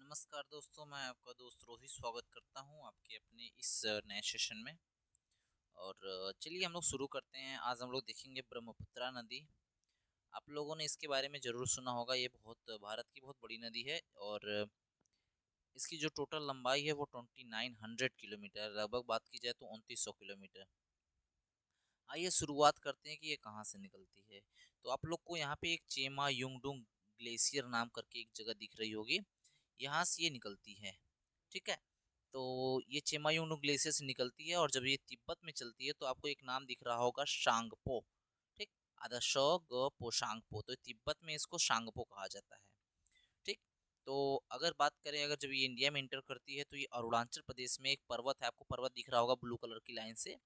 नमस्कार दोस्तों, मैं आपका दोस्त रोहित स्वागत करता हूं आपके अपने इस नए सेशन में। और चलिए हम लोग शुरू करते हैं। आज हम लोग देखेंगे ब्रह्मपुत्रा नदी। आप लोगों ने इसके बारे में ज़रूर सुना होगा। ये बहुत भारत की बहुत बड़ी नदी है और इसकी जो टोटल लंबाई है वो 2900 किलोमीटर, लगभग बात की जाए तो 2900 किलोमीटर। आइए शुरुआत करते हैं कि ये कहाँ से निकलती है। तो आप लोग को यहाँ पे एक चेमा युंगडुंग ग्लेशियर नाम करके एक जगह दिख रही होगी, यहाँ से ये निकलती है। ठीक है, तो ये चेमायुंग ग्लेशियर से निकलती है और जब ये तिब्बत में चलती है तो आपको एक नाम दिख रहा होगा शांगपो। ठीक, आधा श ग पो शांगपो, तो तिब्बत में इसको शांगपो कहा जाता है। ठीक, तो अगर बात करें, अगर जब ये इंडिया में एंटर करती है तो ये अरुणाचल प्रदेश में एक पर्वत है, आपको पर्वत दिख रहा होगा ब्लू कलर की लाइन से,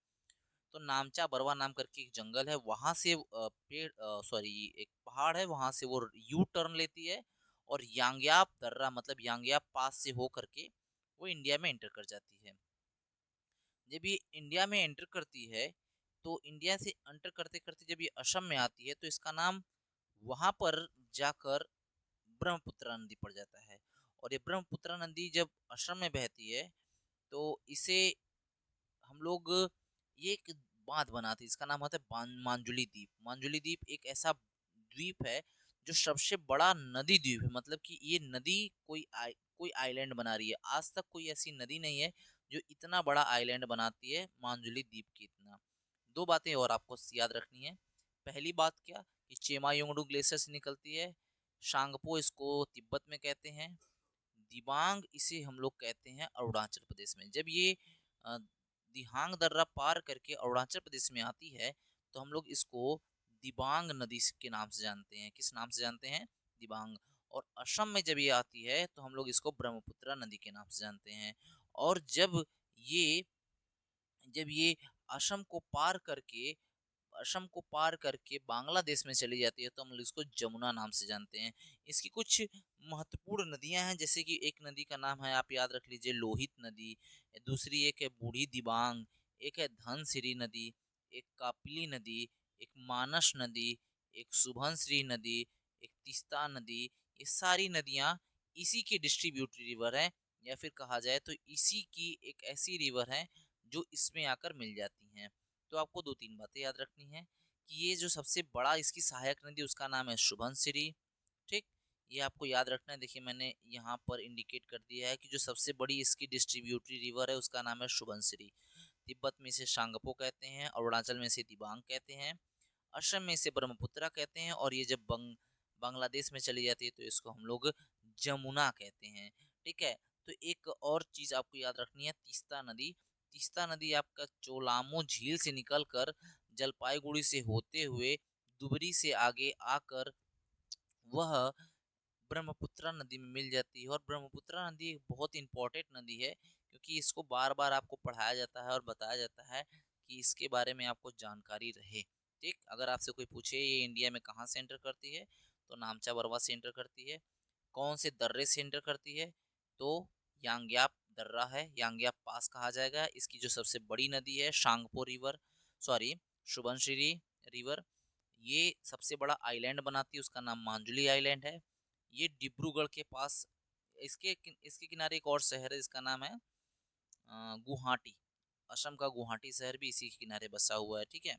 तो नामचा बरवा नाम करके एक जंगल है, वहां से पेड़ सॉरी एक पहाड़ है, वहां से वो यू टर्न लेती है और यांग्याप दर्रा मतलब यांग्याप पास से हो करके वो इंडिया में एंटर कर जाती है। जब ये इंडिया में एंटर करती है तो इंडिया से एंटर करते करते जब ये असम में आती है तो इसका नाम वहां पर जाकर ब्रह्मपुत्र नदी पड़ जाता है। और ये ब्रह्मपुत्र नदी जब असम में बहती है तो इसे हम लोग ये एक बांध बनाते, इसका नाम होता है मांजुली द्वीप। मांजुली द्वीप एक ऐसा द्वीप है जो सबसे बड़ा नदी द्वीप है, मतलब कि ये नदी कोई आइलैंड बना रही है। आज तक कोई ऐसी नदी नहीं है जो इतना बड़ा आइलैंड बनाती है मांजुली द्वीप की इतना। दो बातें और आपको याद रखनी है। पहली बात क्या, कि चेमायोंगडू ग्लेशियर से निकलती है। शांगपो इसको तिब्बत में कहते हैं। दिबांग इसे हम लोग कहते हैं अरुणाचल प्रदेश में। जब ये दिहांग दर्रा पार करके अरुणाचल प्रदेश में आती है तो हम लोग इसको दिबांग नदी के नाम से जानते हैं। किस नाम से जानते हैं? दिबांग। और असम में जब ये आती है तो हम लोग इसको ब्रह्मपुत्र नदी के नाम से जानते हैं। और ये जब ये असम को पार करके असम को पार करके बांग्लादेश में चली जाती है तो हम लोग इसको जमुना नाम से जानते हैं। इसकी कुछ महत्वपूर्ण नदियां हैं, जैसे कि एक नदी का नाम है, आप याद रख लीजिए, लोहित नदी। दूसरी एक है बूढ़ी दिबांग, एक है धनसिरी नदी, एक कापिली नदी, एक मानस नदी, एक सुबनसिरी नदी, एक तीस्ता नदी। ये सारी नदियां इसी की डिस्ट्रीब्यूटरी रिवर है, या फिर कहा जाए तो इसी की एक ऐसी रिवर है जो इसमें आकर मिल जाती हैं। तो आपको दो तीन बातें याद रखनी है कि ये जो सबसे बड़ा इसकी सहायक नदी उसका नाम है सुबनसिरी। ठीक, ये आपको याद रखना है। देखिए मैंने यहाँ पर इंडिकेट कर दिया है कि जो सबसे बड़ी इसकी डिस्ट्रीब्यूटरी रिवर है उसका नाम है सुबनसिरी। तिब्बत में इसे शांगपो कहते हैं, अरुणाचल में इसे दिबांग कहते हैं, असम में इसे ब्रह्मपुत्रा कहते हैं, और ये जब बांग्लादेश में चली जाती है तो इसको हम लोग जमुना कहते हैं। ठीक है, तो एक और चीज आपको याद रखनी है, तीस्ता नदी। तीस्ता नदी आपका चोलामो झील से निकलकर जलपाईगुड़ी से होते हुए दुबरी से आगे आकर वह ब्रह्मपुत्रा नदी में मिल जाती है। और ब्रह्मपुत्रा नदी एक बहुत इंपॉर्टेंट नदी है क्योंकि इसको बार बार आपको पढ़ाया जाता है और बताया जाता है कि इसके बारे में आपको जानकारी रहे। ठीक, अगर आपसे कोई पूछे ये इंडिया में कहाँ से एंटर करती है तो नामचा बरवा से एंटर करती है। कौन से दर्रे से एंटर करती है तो यांग्याप दर्रा है, यांग्याप पास कहा जाएगा। इसकी जो सबसे बड़ी नदी है Tsangpo river, sorry Subansiri river, ये सबसे बड़ा आइलैंड बनाती है, उसका नाम मांजुली आइलैंड है। ये डिब्रूगढ़ के पास, इसके किनारे एक और शहर है जिसका नाम है गुवाहाटी। असम का गुवाहाटी शहर भी इसी के किनारे बसा हुआ है। ठीक है,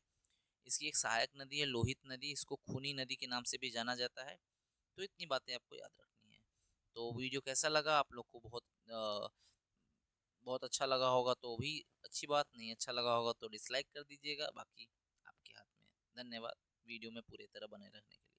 इसकी एक सहायक नदी है लोहित नदी, इसको खूनी नदी के नाम से भी जाना जाता है। तो इतनी बातें आपको याद रखनी है। तो वीडियो कैसा लगा आप लोग को? बहुत अच्छा लगा होगा तो भी अच्छी बात, नहीं अच्छा लगा होगा तो डिसलाइक कर दीजिएगा, बाकी आपके हाथ में है। धन्यवाद वीडियो में पूरी तरह बने रहने के लिए।